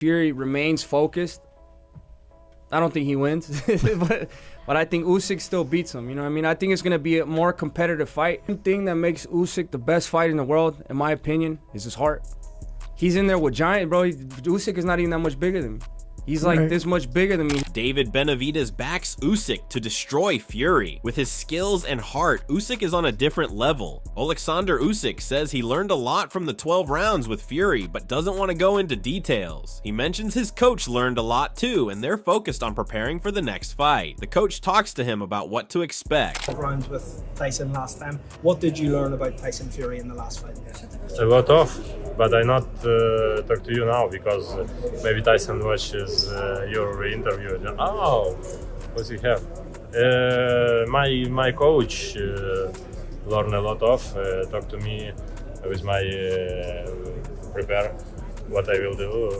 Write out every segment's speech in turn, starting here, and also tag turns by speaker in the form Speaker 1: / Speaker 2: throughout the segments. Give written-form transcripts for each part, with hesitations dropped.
Speaker 1: Fury remains focused, I don't think he wins, but I think Usyk still beats him. You know what I mean? I think it's going to be a more competitive fight. The thing that makes Usyk the best fighter in the world, in my opinion, is his heart. He's in there with giant, bro. Usyk is not even that much bigger than me. He's like this much bigger than me.
Speaker 2: David Benavidez backs Usyk to destroy Fury. With his skills and heart, Usyk is on a different level. Oleksandr Usyk says he learned a lot from the 12 rounds with Fury, but doesn't want to go into details. He mentions his coach learned a lot too, and they're focused on preparing for the next fight. The coach talks to him about what to expect.
Speaker 3: 12 rounds with Tyson last time. What did you learn about Tyson Fury in the last fight?
Speaker 4: A lot of, but I not talk to you now because maybe Tyson watches your interview. Oh, what do you have? My coach learned a lot of. Talk to me with my prepare what I will do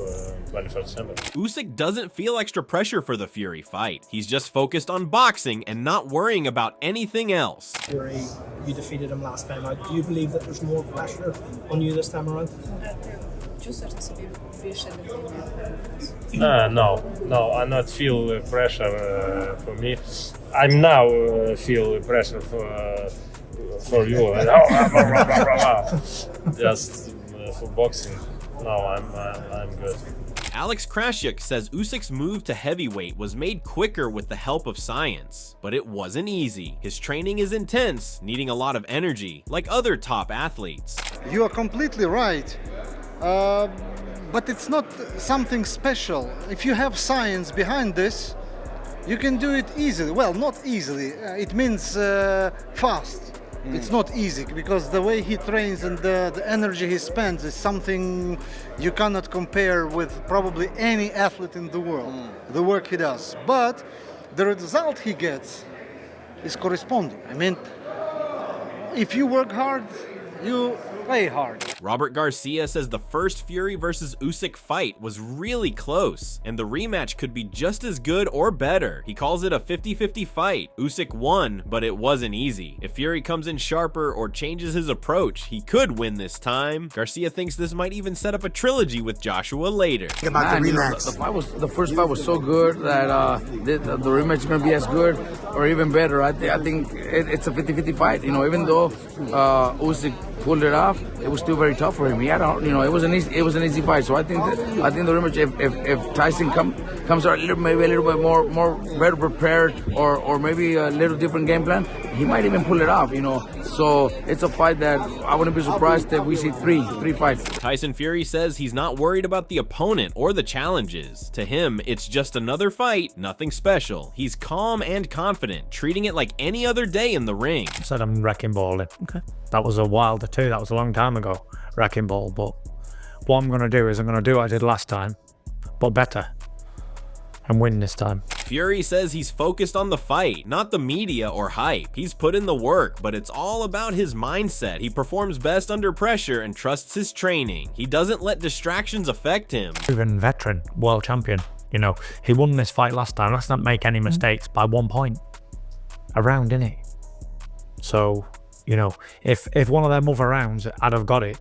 Speaker 4: 21st December.
Speaker 2: Usyk doesn't feel extra pressure for the Fury fight. He's just focused on boxing and not worrying about anything else.
Speaker 3: Fury, you defeated him last time out. Do you believe that there's more pressure on you this time around?
Speaker 4: No, I not feel pressure for me. I'm now feel pressure for you. Just for boxing. No, I'm good.
Speaker 2: Alex Krassyuk says Usyk's move to heavyweight was made quicker with the help of science, but it wasn't easy. His training is intense, needing a lot of energy, like other top athletes.
Speaker 5: You are completely right, but it's not something special. If you have science behind this, you can do it easily. Well, not easily. It means fast. It's not easy because the way he trains and the energy he spends is something you cannot compare with probably any athlete in the world, the work he does. But the result he gets is corresponding. I mean, if you work hard, you play hard.
Speaker 2: Robert Garcia says the first Fury versus Usyk fight was really close, and the rematch could be just as good or better. He calls it a 50-50 fight. Usyk won, but it wasn't easy. If Fury comes in sharper or changes his approach, he could win this time. Garcia thinks this might even set up a trilogy with Joshua later.
Speaker 6: Man, you know, the first fight was so good that the rematch is going to be as good or even better. I think it's a 50-50 fight. You know, even though Usyk pulled it off, it was still very tough for him. He had, it was an easy fight. So I think the rematch, if Tyson comes out maybe a little bit more better prepared or maybe a little different game plan, he might even pull it off. So it's a fight that I wouldn't be surprised if we see three fights.
Speaker 2: Tyson Fury says he's not worried about the opponent or the challenges. To him, it's just another fight, nothing special. He's calm and confident, treating it like any other day in the ring.
Speaker 7: I said I'm wrecking balling. Okay. That was a Wilder too. That was a long time ago, wrecking ball. But what I'm going to do is I'm going to do what I did last time, but better, and win this time.
Speaker 2: Fury says he's focused on the fight, not the media or hype. He's put in the work, but it's all about his mindset. He performs best under pressure and trusts his training. He doesn't let distractions affect him.
Speaker 7: Proven veteran, world champion. He won this fight last time. Let's not make any mistakes by 1 point. A round, innit? So, if one of them other rounds I'd have got it,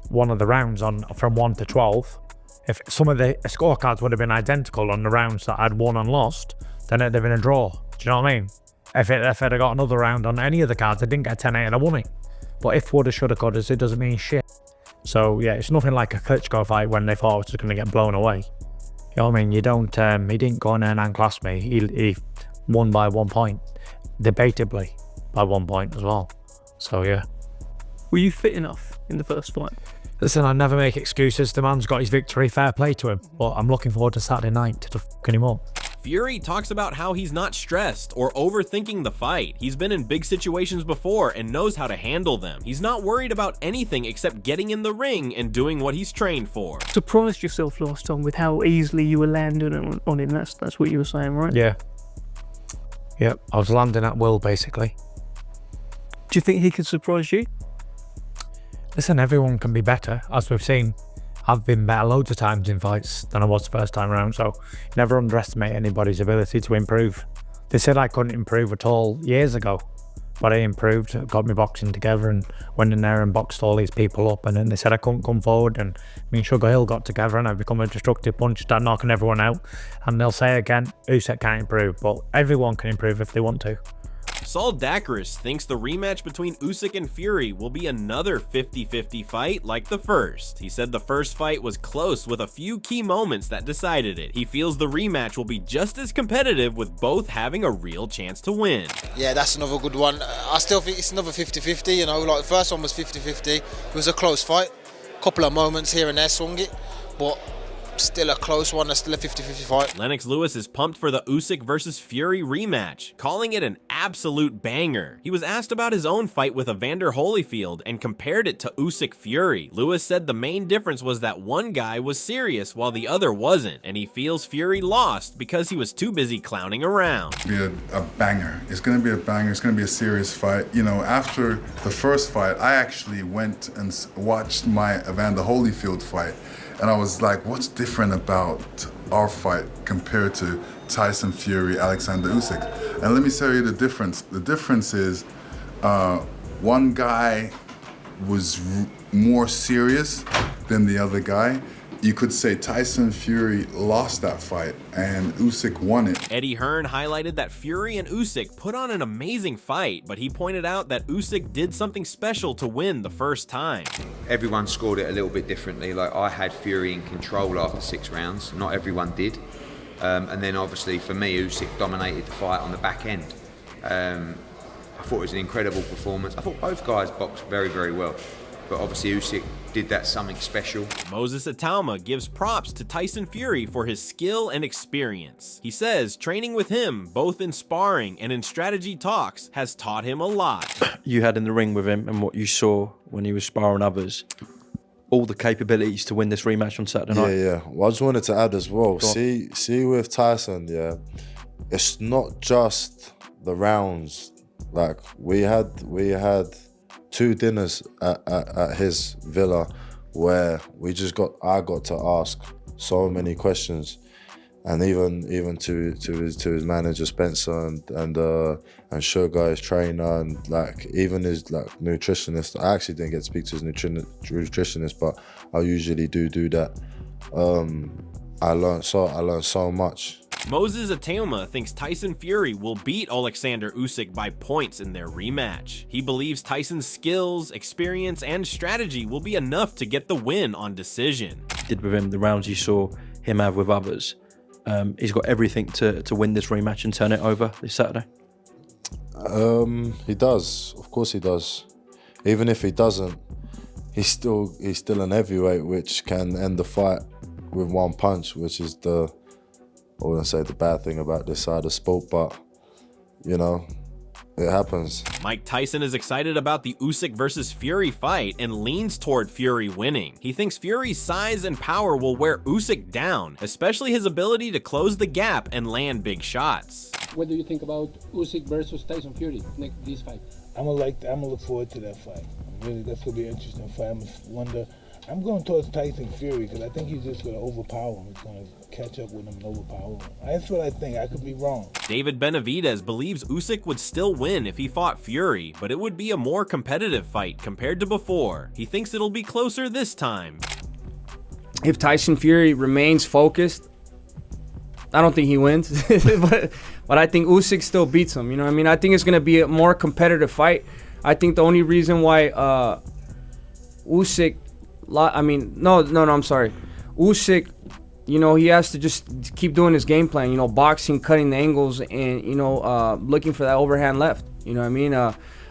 Speaker 7: one of the rounds from 1 to 12, if some of the scorecards would have been identical on the rounds that I'd won and lost, then it'd have been a draw. Do you know what I mean? If I'd have got another round on any of the cards, I didn't get 10-8 and I won it. But if woulda, shoulda, coulda, it doesn't mean shit. So yeah, it's nothing like a Klitschko fight when they thought I was just going to get blown away. You know what I mean? You don't, he didn't go in there and outclass me. He won by 1 point. Debatably by 1 point as well. So yeah.
Speaker 8: Were you fit enough in the first fight?
Speaker 7: Listen, I never make excuses. The man's got his victory, fair play to him. But I'm looking forward to Saturday night to fucking him up.
Speaker 2: Fury talks about how he's not stressed or overthinking the fight. He's been in big situations before and knows how to handle them. He's not worried about anything except getting in the ring and doing what he's trained for.
Speaker 8: Surprised yourself last time with how easily you were landing on him. That's what you were saying, right?
Speaker 7: Yeah. Yep, I was landing at will, basically.
Speaker 8: Do you think he could surprise you?
Speaker 7: Listen, everyone can be better. As we've seen, I've been better loads of times in fights than I was the first time around, so never underestimate anybody's ability to improve. They said I couldn't improve at all years ago, but I improved, got my boxing together, and went in there and boxed all these people up. And then they said I couldn't come forward, and me and Sugar Hill got together, and I've become a destructive punch, start knocking everyone out. And they'll say again, Usyk can't improve, but everyone can improve if they want to.
Speaker 2: Saul Dakaris thinks the rematch between Usyk and Fury will be another 50-50 fight like the first. He said the first fight was close with a few key moments that decided it. He feels the rematch will be just as competitive with both having a real chance to win.
Speaker 9: Yeah, that's another good one. I still think it's another 50-50, you know, like the first one was 50-50. It was a close fight. Couple of moments here and there swung it, but still a close one, still a 50-50 fight.
Speaker 2: Lennox Lewis is pumped for the Usyk versus Fury rematch, calling it an absolute banger. He was asked about his own fight with Evander Holyfield and compared it to Usyk Fury. Lewis said the main difference was that one guy was serious while the other wasn't, and he feels Fury lost because he was too busy clowning around.
Speaker 10: Be a banger. It's gonna be a banger. It's gonna be a serious fight. You know, after the first fight, I actually went and watched my Evander Holyfield fight. And I was like, what's different about our fight compared to Tyson Fury, Oleksandr Usyk? And let me tell you the difference. The difference is one guy was more serious than the other guy. You could say Tyson Fury lost that fight and Usyk won it.
Speaker 2: Eddie Hearn highlighted that Fury and Usyk put on an amazing fight, but he pointed out that Usyk did something special to win the first time.
Speaker 11: Everyone scored it a little bit differently. Like, I had Fury in control after 6 rounds. Not everyone did. And then obviously for me, Usyk dominated the fight on the back end. I thought it was an incredible performance. I thought both guys boxed very, very well. But obviously Usyk did that something special.
Speaker 2: Moses Atalma gives props to Tyson Fury for his skill and experience. He says training with him, both in sparring and in strategy talks, has taught him a lot.
Speaker 12: You had in the ring with him and what you saw when he was sparring others, all the capabilities to win this rematch on Saturday night.
Speaker 13: Yeah. Well, I just wanted to add as well, see with Tyson, yeah, it's not just the rounds. Like, we had 2 dinners at his villa where I got to ask so many questions, and even to his manager Spencer and Sugar, his trainer, and like even his like nutritionist. I actually didn't get to speak to his nutritionist, but I usually do that. I learned so much.
Speaker 2: Moses Atalma thinks Tyson Fury will beat Oleksandr Usyk by points in their rematch. He believes Tyson's skills, experience, and strategy will be enough to get the win on decision.
Speaker 12: Did with him the rounds you saw him have with others. He's got everything to win this rematch and turn it over this Saturday.
Speaker 13: He does, of course he does. Even if he doesn't, he's still an heavyweight, which can end the fight with one punch, which is I wouldn't say the bad thing about this side of sport, but you know, it happens.
Speaker 2: Mike Tyson is excited about the Usyk versus Fury fight and leans toward Fury winning. He thinks Fury's size and power will wear Usyk down, especially his ability to close the gap and land big shots.
Speaker 14: What do you think about Usyk versus Tyson Fury, this fight?
Speaker 15: I'm gonna look forward to that fight. Really, that's gonna be an interesting fight. I'm going towards Tyson Fury because I think he's just going to overpower him. He's going to catch up with him and overpower him. That's what I think. I could be wrong.
Speaker 2: David Benavidez believes Usyk would still win if he fought Fury, but it would be a more competitive fight compared to before. He thinks it'll be closer this time.
Speaker 1: If Tyson Fury remains focused, I don't think he wins, but I think Usyk still beats him. You know what I mean? I think it's going to be a more competitive fight. I think the only reason why Usyk, I'm sorry. Usyk, you know, he has to just keep doing his game plan, you know, boxing, cutting the angles, and, you know, looking for that overhand left. You know what I mean?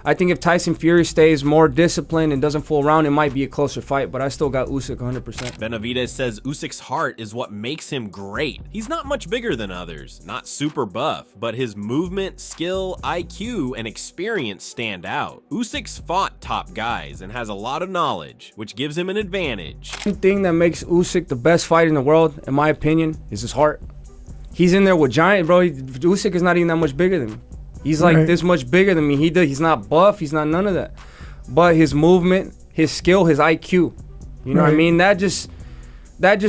Speaker 1: I think if Tyson Fury stays more disciplined and doesn't fool around, it might be a closer fight, but I still got Usyk 100%.
Speaker 2: Benavidez says Usyk's heart is what makes him great. He's not much bigger than others, not super buff, but his movement, skill, IQ, and experience stand out. Usyk's fought top guys and has a lot of knowledge, which gives him an advantage.
Speaker 1: One thing that makes Usyk the best fighter in the world, in my opinion, is his heart. He's in there with giant, bro. Usyk is not even that much bigger than me. He's like this much bigger than me. He's not buff. He's not none of that. But his movement, his skill, his IQ, you know what I mean? That just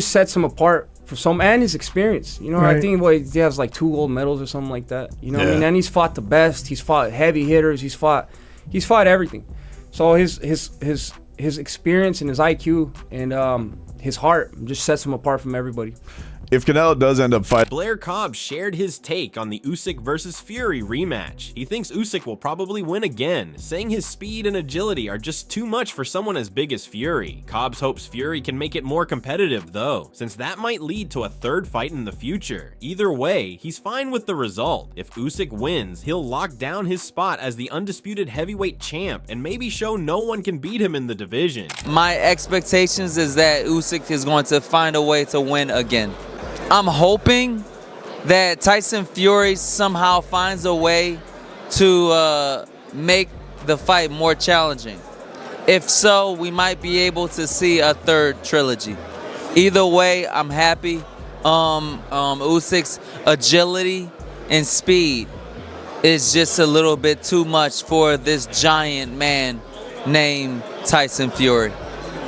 Speaker 1: sets him apart for some, and his experience. You know, I
Speaker 8: Right.
Speaker 1: think he has like 2 gold medals or something like that. You know what I
Speaker 16: Yeah.
Speaker 1: mean? And he's fought the best. He's fought heavy hitters. He's fought everything. So his experience and his IQ and his heart just sets him apart from everybody.
Speaker 16: If Canelo does end up fighting,
Speaker 2: Blair Cobb shared his take on the Usyk versus Fury rematch. He thinks Usyk will probably win again, saying his speed and agility are just too much for someone as big as Fury. Cobbs hopes Fury can make it more competitive though, since that might lead to a 3rd fight in the future. Either way, he's fine with the result. If Usyk wins, he'll lock down his spot as the undisputed heavyweight champ and maybe show no one can beat him in the division.
Speaker 17: My expectations is that Usyk is going to find a way to win again. I'm hoping that Tyson Fury somehow finds a way to make the fight more challenging. If so, we might be able to see a 3rd trilogy. Either way, I'm happy. Usyk's agility and speed is just a little bit too much for this giant man named Tyson Fury.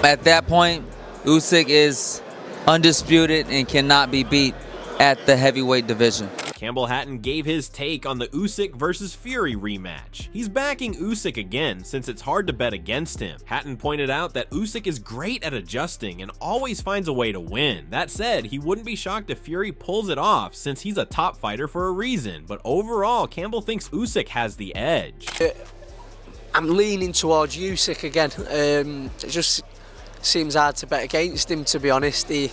Speaker 17: At that point, Usyk is undisputed and cannot be beat at the heavyweight division.
Speaker 2: Campbell Hatton gave his take on the Usyk versus Fury rematch. He's backing Usyk again since it's hard to bet against him. Hatton pointed out that Usyk is great at adjusting and always finds a way to win. That said, he wouldn't be shocked if Fury pulls it off since he's a top fighter for a reason, but overall, Campbell thinks Usyk has the edge.
Speaker 18: I'm leaning towards Usyk again. It just seems hard to bet against him, to be honest. He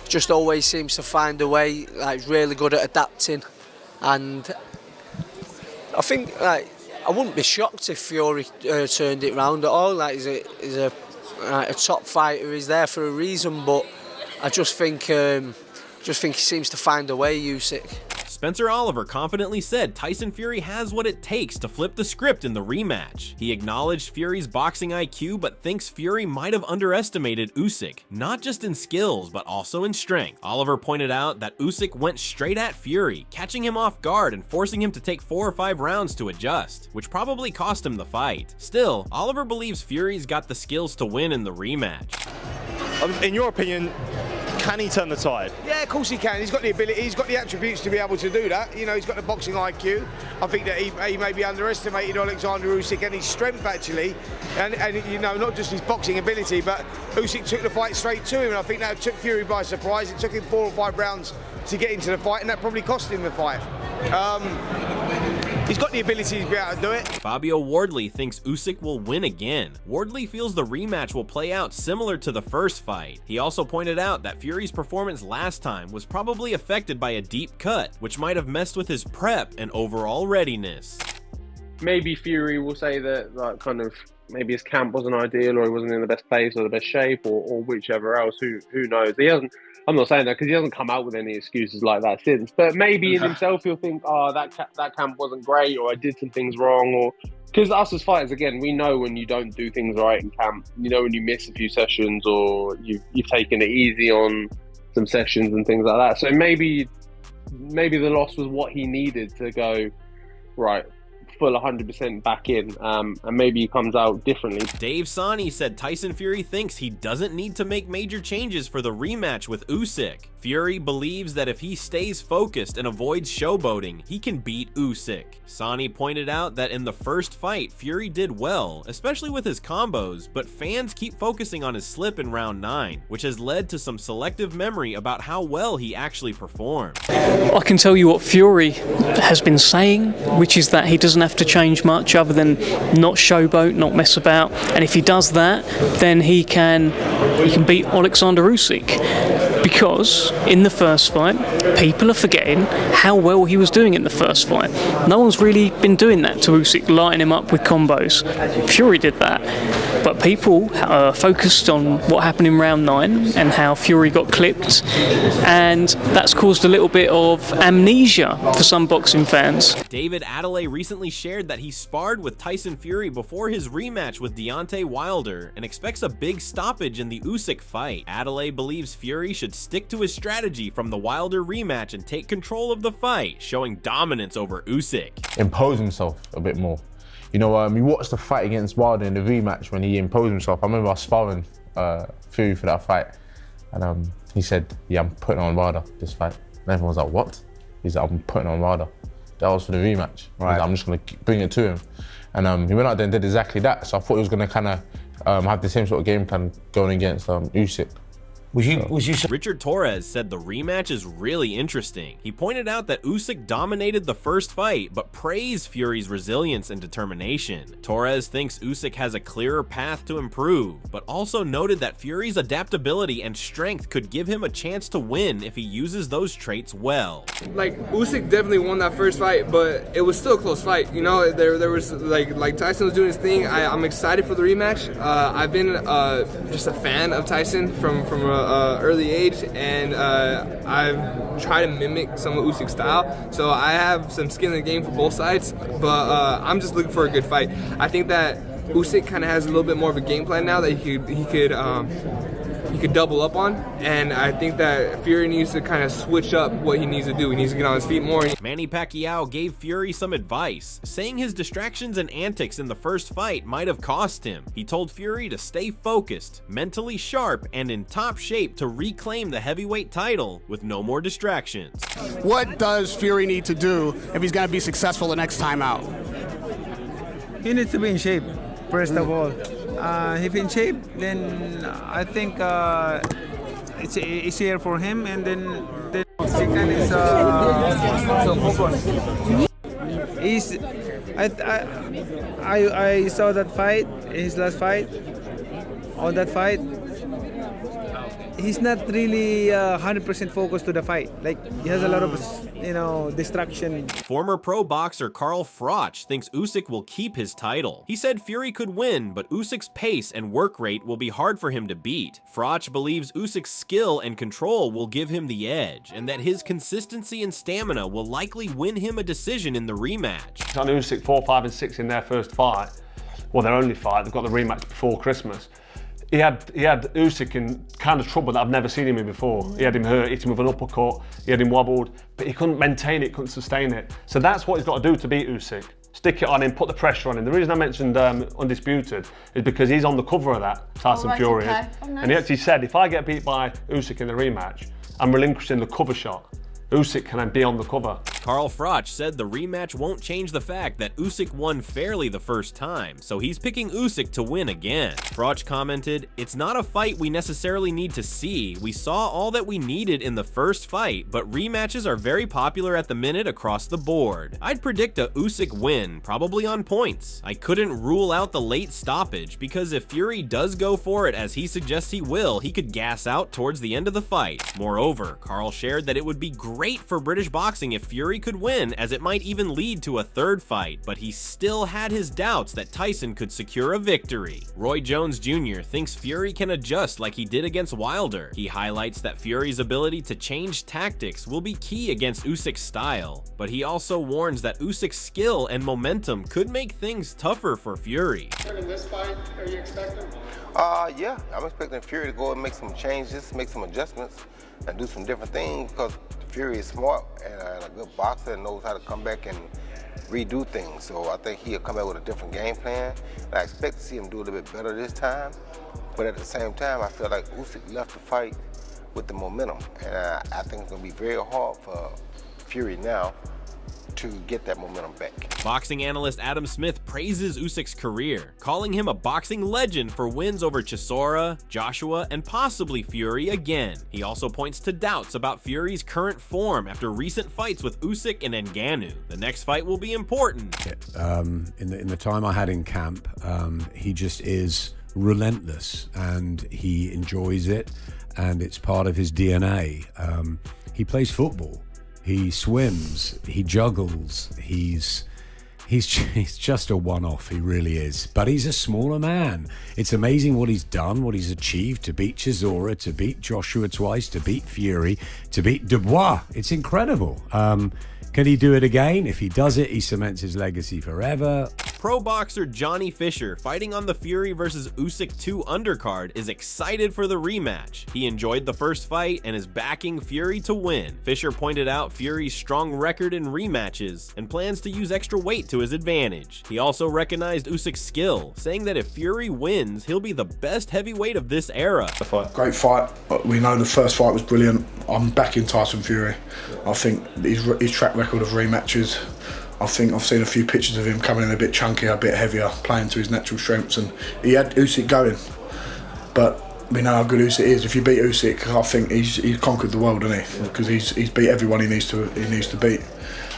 Speaker 18: just always seems to find a way, like really good at adapting, and I think I wouldn't be shocked if Fury turned it round at all. Like he's a top fighter, he's there for a reason, but I just think he seems to find a way, Usyk.
Speaker 2: Spencer Oliver confidently said Tyson Fury has what it takes to flip the script in the rematch. He acknowledged Fury's boxing IQ, but thinks Fury might have underestimated Usyk, not just in skills, but also in strength. Oliver pointed out that Usyk went straight at Fury, catching him off guard and forcing him to take 4 or 5 rounds to adjust, which probably cost him the fight. Still, Oliver believes Fury's got the skills to win in the rematch.
Speaker 19: In your opinion, can he turn the tide?
Speaker 20: Yeah, of course he can. He's got the ability, he's got the attributes to be able to do that. You know, he's got the boxing IQ. I think that he maybe underestimated Oleksandr Usyk and his strength, actually. And you know, not just his boxing ability, but Usyk took the fight straight to him, and I think that took Fury by surprise. It took him 4 or 5 rounds to get into the fight, and that probably cost him the fight. He's got the ability to be able to do it.
Speaker 2: Fabio Wardley thinks Usyk will win again. Wardley feels the rematch will play out similar to the first fight. He also pointed out that Fury's performance last time was probably affected by a deep cut, which might have messed with his prep and overall readiness.
Speaker 21: Maybe Fury will say that, like, kind of, maybe his camp wasn't ideal, or he wasn't in the best place or the best shape, or whichever else. Who knows? He hasn't. I'm not saying that because he hasn't come out with any excuses like that since. But maybe in himself he'll think, oh, that camp wasn't great, or I did some things wrong, or because us as fighters, again, we know when you don't do things right in camp. You know when you miss a few sessions, or you've taken it easy on some sessions and things like that. So maybe the loss was what he needed to go right. Full 100% back in, and maybe he comes out differently.
Speaker 2: Dave Sani said Tyson Fury thinks he doesn't need to make major changes for the rematch with Usyk. Fury believes that if he stays focused and avoids showboating, he can beat Usyk. Sani pointed out that in the first fight, Fury did well, especially with his combos, but fans keep focusing on his slip in round 9, which has led to some selective memory about how well he actually performed.
Speaker 8: I can tell you what Fury has been saying, which is that he doesn't have to change much other than not showboat, not mess about, and if he does that, then he can beat Oleksandr Usyk. Because in the first fight, people are forgetting how well he was doing in the first fight. No one's really been doing that to Usyk, lighting him up with combos. Fury did that. But people focused on what happened in round 9 and how Fury got clipped, and that's caused a little bit of amnesia for some boxing fans.
Speaker 2: David Adelaide recently shared that he sparred with Tyson Fury before his rematch with Deontay Wilder and expects a big stoppage in the Usyk fight. Adelaide believes Fury should stick to his strategy from the Wilder rematch and take control of the fight, showing dominance over Usyk.
Speaker 22: Impose himself a bit more. You know, we watched the fight against Wilder in the rematch when he imposed himself. I remember I was sparring Fury for that fight, and he said, yeah, I'm putting on Wilder this fight. And everyone was like, what? He's like, I'm putting on Wilder. That was for the rematch. Right. I'm just gonna bring it to him. And he went out there and did exactly that. So I thought he was gonna kind of have the same sort of game plan going against Usyk.
Speaker 2: Richard Torres said the rematch is really interesting. He pointed out that Usyk dominated the first fight, but praised Fury's resilience and determination. Torres thinks Usyk has a clearer path to improve, but also noted that Fury's adaptability and strength could give him a chance to win if he uses those traits well.
Speaker 3: Like, Usyk definitely won that first fight, but it was still a close fight. You know, there was like Tyson was doing his thing. I'm excited for the rematch. I've been just a fan of Tyson from early age, and I've tried to mimic some of Usyk's style, so I have some skin in the game for both sides, but I'm just looking for a good fight. I think that Usyk kind of has a little bit more of a game plan now that he could double up on, and I think that Fury needs to kind of switch up what he needs to do. He needs to get on his feet more.
Speaker 2: Manny Pacquiao gave Fury some advice, saying his distractions and antics in the first fight might have cost him. He told Fury to stay focused, mentally sharp, and in top shape to reclaim the heavyweight title with no more distractions.
Speaker 4: What does Fury need to do if he's going to be successful the next time out?
Speaker 23: He needs to be in shape, first of all. If in shape, then I think it's easier for him, and then second is so focused. I saw that fight, his last fight. On that fight, he's not really 100% focused to the fight. Like, he has a lot of, distraction.
Speaker 2: Former pro boxer Carl Froch thinks Usyk will keep his title. He said Fury could win, but Usyk's pace and work rate will be hard for him to beat. Froch believes Usyk's skill and control will give him the edge, and that his consistency and stamina will likely win him a decision in the rematch.
Speaker 21: On Usyk 4, 5, and 6 in their first fight, well, their only fight, they've got the rematch before Christmas. He had Usyk in kind of trouble that I've never seen him in before. He had him hurt, hit him with an uppercut, he had him wobbled, but he couldn't maintain it, couldn't sustain it. So that's what he's got to do to beat Usyk. Stick it on him, put the pressure on him. The reason I mentioned Undisputed is because he's on the cover of that, Tyson Fury.
Speaker 24: Okay. Oh, nice.
Speaker 21: And he actually said, if I get beat by Usyk in the rematch, I'm relinquishing the cover shot. Usyk can then be on the cover.
Speaker 2: Carl Froch said the rematch won't change the fact that Usyk won fairly the first time, so he's picking Usyk to win again. Froch commented, "It's not a fight we necessarily need to see. We saw all that we needed in the first fight, but rematches are very popular at the minute across the board. I'd predict a Usyk win, probably on points. I couldn't rule out the late stoppage, because if Fury does go for it as he suggests he will, he could gas out towards the end of the fight." Moreover, Carl shared that it would be great for British boxing if Fury could win, as it might even lead to a third fight, but he still had his doubts that Tyson could secure a victory. Roy Jones Jr. thinks Fury can adjust like he did against Wilder. He highlights that Fury's ability to change tactics will be key against Usyk's style, but he also warns that Usyk's skill and momentum could make things tougher for Fury.
Speaker 25: In this fight, are you expecting?
Speaker 26: Yeah, I'm expecting Fury to go and make some changes, make some adjustments, and do some different things, because Fury is smart and a good boxer and knows how to come back and redo things. So I think he'll come back with a different game plan. And I expect to see him do a little bit better this time. But at the same time, I feel like Usyk left the fight with the momentum. And I think it's going to be very hard for Fury now to get that momentum back.
Speaker 2: Boxing analyst Adam Smith praises Usyk's career, calling him a boxing legend for wins over Chisora, Joshua, and possibly Fury again. He also points to doubts about Fury's current form after recent fights with Usyk and Ngannou. The next fight will be important.
Speaker 27: In the time I had in camp, he just is relentless, and he enjoys it, and it's part of his DNA. He plays football. He swims, he juggles, he's just a one-off, he really is. But he's a smaller man. It's amazing what he's done, what he's achieved to beat Chisora, to beat Joshua twice, to beat Fury, to beat Dubois. It's incredible. Can he do it again? If he does it, he cements his legacy forever.
Speaker 2: Pro boxer Johnny Fisher, fighting on the Fury vs. Usyk 2 undercard, is excited for the rematch. He enjoyed the first fight and is backing Fury to win. Fisher pointed out Fury's strong record in rematches and plans to use extra weight to his advantage. He also recognized Usyk's skill, saying that if Fury wins, he'll be the best heavyweight of this era.
Speaker 4: Great fight. We know the first fight was brilliant. I'm backing Tyson Fury. I think his track record of rematches, I think I've seen a few pictures of him coming in a bit chunkier, a bit heavier, playing to his natural strengths, and he had Usyk going. But we know how good Usyk is. If you beat Usyk, I think he's conquered the world, hasn't he? Because he's beat everyone he needs to beat.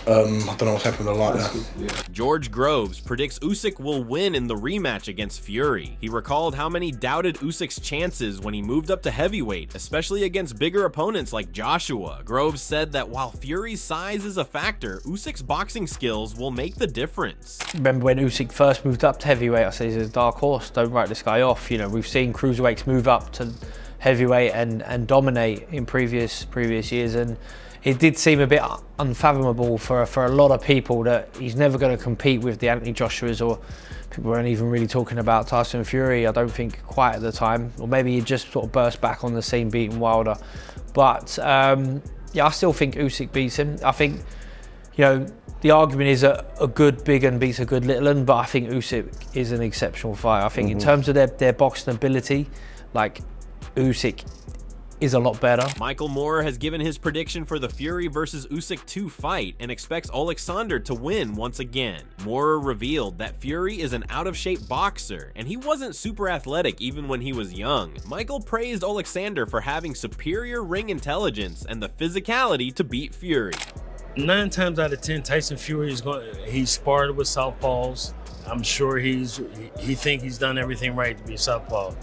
Speaker 4: I don't know what's happened. I like that.
Speaker 2: George Groves predicts Usyk will win in the rematch against Fury. He recalled how many doubted Usyk's chances when he moved up to heavyweight, especially against bigger opponents like Joshua. Groves said that while Fury's size is a factor, Usyk's boxing skills will make the difference.
Speaker 5: Remember when Usyk first moved up to heavyweight, I said he's a dark horse, don't write this guy off. You know, we've seen cruiserweights move up to heavyweight and dominate in previous years, and it did seem a bit unfathomable for a lot of people that he's never going to compete with the Anthony Joshuas, or people weren't even really talking about Tyson Fury, I don't think, quite at the time. Or maybe he just sort of burst back on the scene beating Wilder. But yeah, I still think Usyk beats him. I think, you know, the argument is a good big un beats a good little un, but I think Usyk is an exceptional fighter. I think in terms of their boxing ability, like, Usyk is a lot better.
Speaker 2: Michael Moore has given his prediction for the Fury vs. Usyk 2 fight and expects Oleksandr to win once again. Moore revealed that Fury is an out-of-shape boxer, and he wasn't super athletic even when he was young. Michael praised Oleksandr for having superior ring intelligence and the physicality to beat Fury.
Speaker 6: 9 times out of 10, Tyson Fury he's sparred with southpaws. I'm sure he think he's done everything right to be southpaw.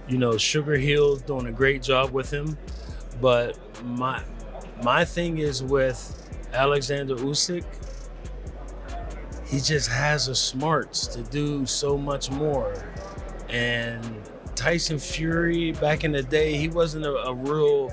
Speaker 6: You know, Sugar Hill's doing a great job with him, but my thing is with Oleksandr Usyk, he just has the smarts to do so much more. And Tyson Fury, back in the day, he wasn't a real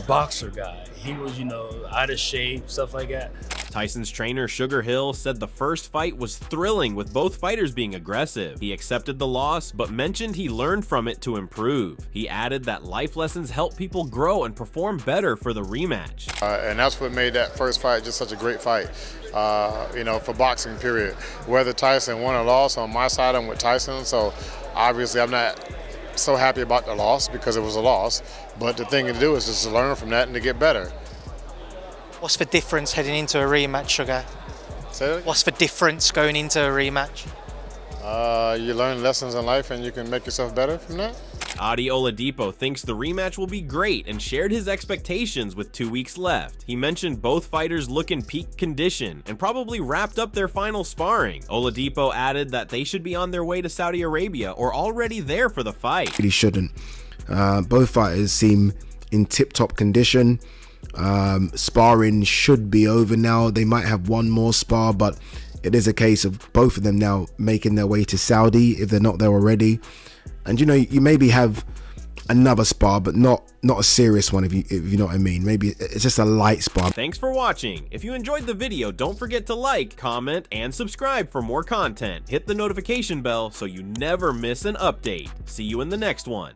Speaker 6: boxer guy. He was, you know, out of shape, stuff like that.
Speaker 2: Tyson's trainer, Sugar Hill, said the first fight was thrilling with both fighters being aggressive. He accepted the loss, but mentioned he learned from it to improve. He added that life lessons help people grow and perform better for the rematch.
Speaker 7: And that's what made that first fight just such a great fight, you know, for boxing, period. Whether Tyson won or lost, on my side, I'm with Tyson, so obviously I'm not so happy about the loss because it was a loss, but the thing to do is just to learn from that and to get better.
Speaker 9: What's the difference heading into a rematch, Sugar? What's the difference going into a rematch?
Speaker 7: You learn lessons in life and you can make yourself better from that.
Speaker 2: Adi Oladipo thinks the rematch will be great and shared his expectations with 2 weeks left. He mentioned both fighters look in peak condition and probably wrapped up their final sparring. Oladipo added that they should be on their way to Saudi Arabia or already there for the fight.
Speaker 10: He shouldn't. Both fighters seem in tip-top condition. Sparring should be over now. They might have one more spar, but it is a case of both of them now making their way to Saudi if they're not there already. And you know, you maybe have another spar, but not a serious one, if you know what I mean. Maybe it's just a light spar.
Speaker 2: Thanks for watching. If you enjoyed the video, don't forget to like, comment, and subscribe for more content. Hit the notification bell so you never miss an update. See you in the next one.